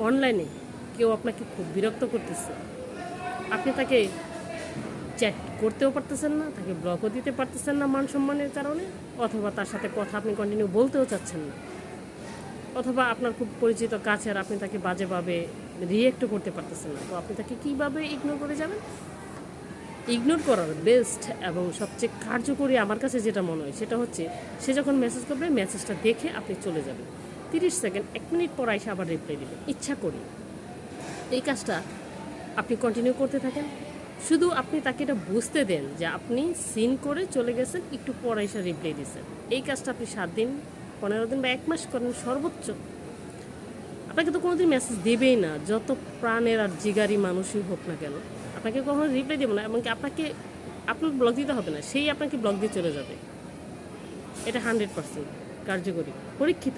অনলাইনে কেউ আপনাকে খুব বিরক্ত করতেছে, আপনি তাকে চ্যাট করতেও পারতেছেন না, তাকে ব্লকও দিতে পারতেছেন না মান সম্মানের কারণে, অথবা তার সাথে কথা আপনি কন্টিনিউ বলতেও চাচ্ছেন না, অথবা আপনার খুব পরিচিত কাছের আপনি তাকে বাজেভাবে রিয়েক্টও করতে পারতেছেন না, তো আপনি তাকে কীভাবে ইগনোর করে যাবেন? ইগনোর করার বেস্ট এবং সবচেয়ে কার্যকরী আমার কাছে যেটা মনে হয় সেটা হচ্ছে, সে যখন মেসেজ করবে মেসেজটা দেখে আপনি চলে যাবেন, 30 সেকেন্ড 1 মিনিট পর এসে আবার রিপ্লাই দেবেন ইচ্ছা করি। এই কাজটা আপনি কন্টিনিউ করতে থাকেন, শুধু আপনি তাকে এটা বুঝতে দেন যে আপনি সিন করে চলে গেছেন, একটু পর এসে রিপ্লাই দিয়েছেন। এই কাজটা আপনি 7 দিন 15 দিন বা 1 মাস করেন সর্বোচ্চ, আপনাকে তো কোনোদিন মেসেজ দেবেই না, যত প্রাণের আর জিগারি মানুষই হোক না কেন, আপনাকে কখনো রিপ্লাই দেবো না, এমনকি আপনার ব্লক দিতে হবে না, সেই আপনাকে ব্লক দিয়ে চলে যাবে। এটা 100% কার্যকরী, পরীক্ষিত।